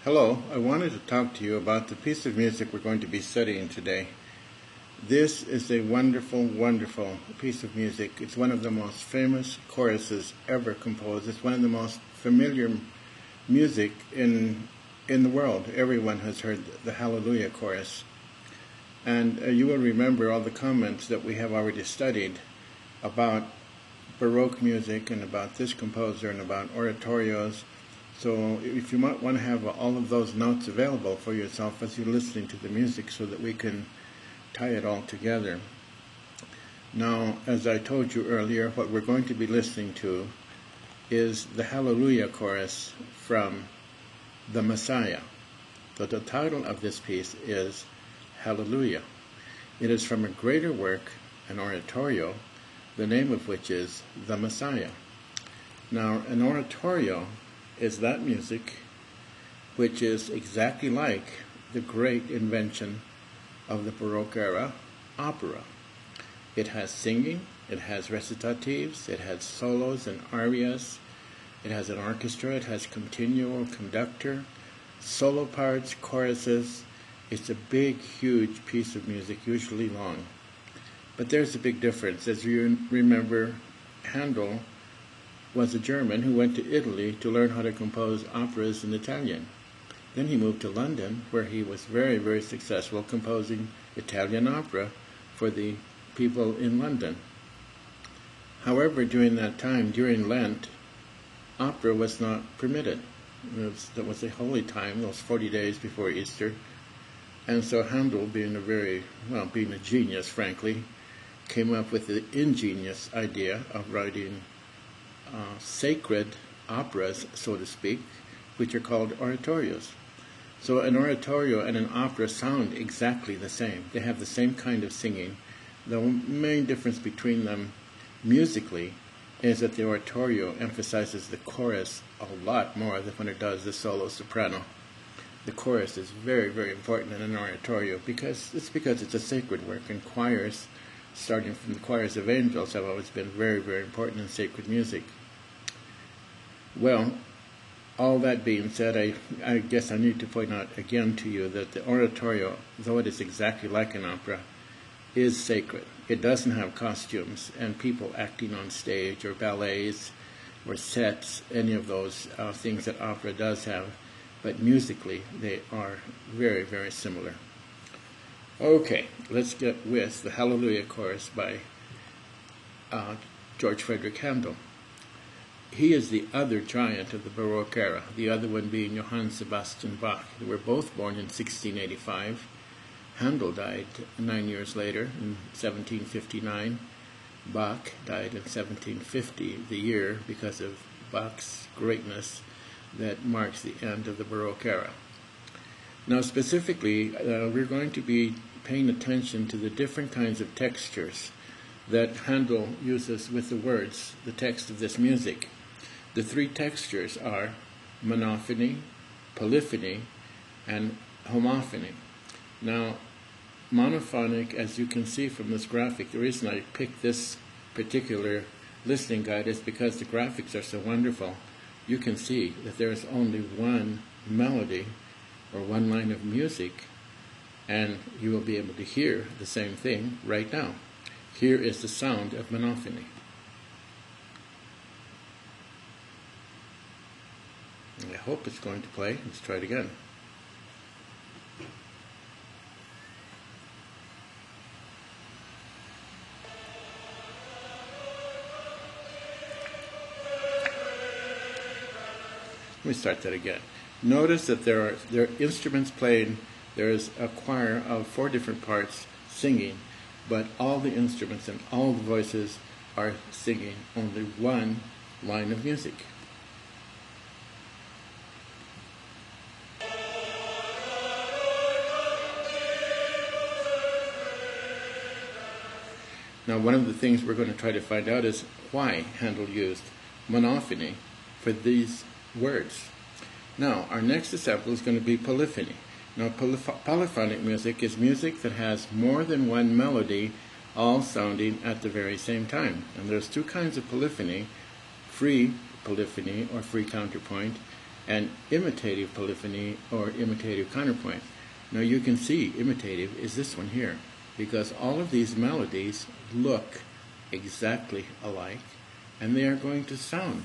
Hello, I wanted to talk to you about the piece of music we're going to be studying today. This is a wonderful, wonderful piece of music. It's one of the most famous choruses ever composed. It's one of the most familiar music in the world. Everyone has heard the Hallelujah chorus. And you will remember all the comments that we have already studied about Baroque music and about this composer and about oratorios. So if you might want to have all of those notes available for yourself as you're listening to the music so that we can tie it all together. Now, as I told you earlier, what we're going to be listening to is the Hallelujah chorus from The Messiah. So the title of this piece is Hallelujah. It is from a greater work, an oratorio, the name of which is The Messiah. Now, an oratorio is that music which is exactly like the great invention of the Baroque era, opera. It has singing, it has recitatives, it has solos and arias, it has an orchestra, it has continuo conductor, solo parts, choruses. It's a big, huge piece of music, usually long. But there's a big difference. As you remember, Handel was a German who went to Italy to learn how to compose operas in Italian. Then he moved to London, where he was very, very successful composing Italian opera for the people in London. However, during that time, during Lent, opera was not permitted. That was a holy time, those 40 days before Easter. And so Handel, being a genius, frankly, came up with the ingenious idea of writing sacred operas, so to speak, which are called oratorios. So an oratorio and an opera sound exactly the same. They have the same kind of singing. The main difference between them musically is that the oratorio emphasizes the chorus a lot more than when it does the solo soprano. The chorus is very, very important in an oratorio because it's a sacred work, and choirs, starting from the choirs of angels, have always been very, very important in sacred music. Well, all that being said, I guess I need to point out again to you that the oratorio, though it is exactly like an opera, is sacred. It doesn't have costumes and people acting on stage or ballets or sets, any of those things that opera does have, but musically they are very, very similar. Okay, let's get with the Hallelujah chorus by George Frederick Handel. He is the other giant of the Baroque era, the other one being Johann Sebastian Bach. They were both born in 1685. Handel died 9 years later, in 1759. Bach died in 1750, the year, because of Bach's greatness, that marks the end of the Baroque era. Now specifically, we're going to be paying attention to the different kinds of textures that Handel uses with the words, the text of this music. The three textures are monophony, polyphony, and homophony. Now, monophonic, as you can see from this graphic, the reason I picked this particular listening guide is because the graphics are so wonderful. You can see that there is only one melody or one line of music, and you will be able to hear the same thing right now. Here is the sound of monophony. I hope it's going to play. Let's try it again. Let me start that again. Notice that there are instruments playing. There is a choir of 4 different parts singing, but all the instruments and all the voices are singing only one line of music. Now, one of the things we're going to try to find out is why Handel used monophony for these words. Now, our next example is going to be polyphony. Now, polyphonic music is music that has more than one melody all sounding at the very same time. And there's 2 kinds of polyphony: free polyphony or free counterpoint, and imitative polyphony or imitative counterpoint. Now you can see imitative is this one here, because all of these melodies look exactly alike and they are going to sound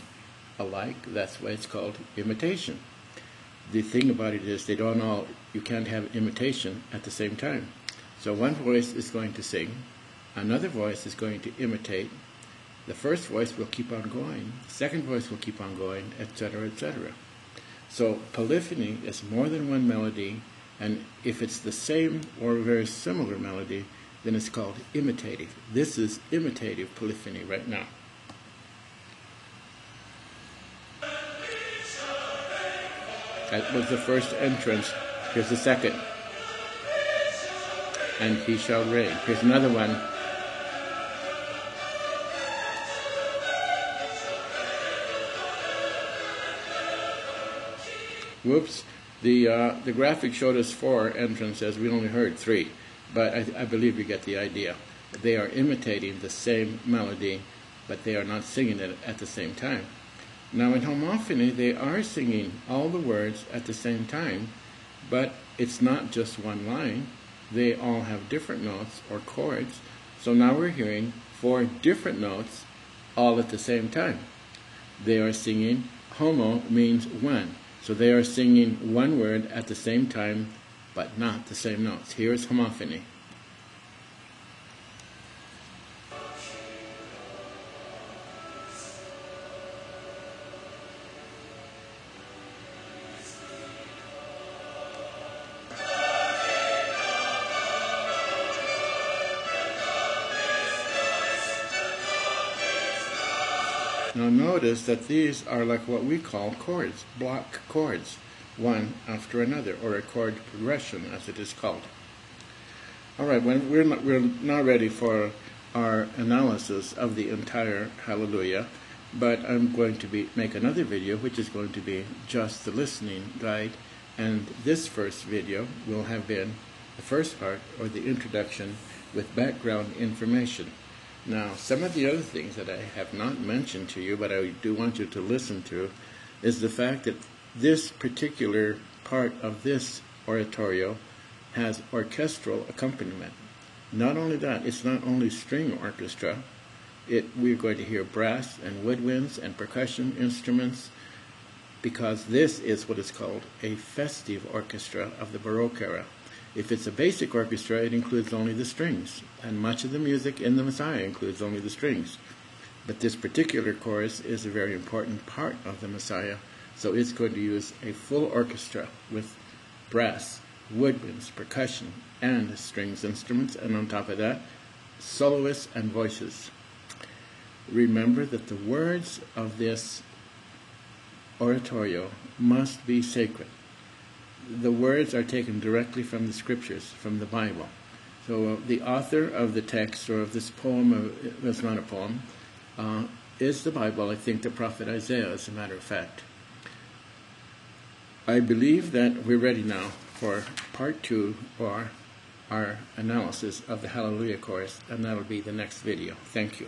alike. That's why it's called imitation. The thing about it is you can't have imitation at the same time. So one voice is going to sing, another voice is going to imitate, the first voice will keep on going, the second voice will keep on going, etc., etc. So polyphony is more than one melody, and if it's the same or a very similar melody, then it's called imitative. This is imitative polyphony right now. That was the first entrance. Here's the second. And he shall reign. Here's another one. Whoops. The graphic showed us 4 entrances. We only heard 3. But I believe you get the idea. They are imitating the same melody, but they are not singing it at the same time. Now in homophony, they are singing all the words at the same time, but it's not just one line. They all have different notes or chords. So now we're hearing 4 different notes all at the same time. They are singing, homo means one. So they are singing one word at the same time, but not the same notes. Here is homophony. Now notice that these are like what we call chords, block chords, one after another, or a chord progression as it is called. Alright, we're now ready for our analysis of the entire Hallelujah, but I'm going to make another video which is going to be just the listening guide, and this first video will have been the first part, or the introduction with background information. Now, some of the other things that I have not mentioned to you, but I do want you to listen to, is the fact that this particular part of this oratorio has orchestral accompaniment. Not only that, it's not only string orchestra. We're going to hear brass and woodwinds and percussion instruments, because this is what is called a festive orchestra of the Baroque era. If it's a basic orchestra, it includes only the strings, and much of the music in the Messiah includes only the strings. But this particular chorus is a very important part of the Messiah, so it's going to use a full orchestra with brass, woodwinds, percussion, and strings instruments, and on top of that, soloists and voices. Remember that the words of this oratorio must be sacred. The words are taken directly from the scriptures, from the Bible. So the author of the text, or of this poem, it's not a poem, is the Bible. I think the prophet Isaiah, as a matter of fact. I believe that we're ready now for part 2, or our analysis of the Hallelujah chorus, and that'll be the next video. Thank you.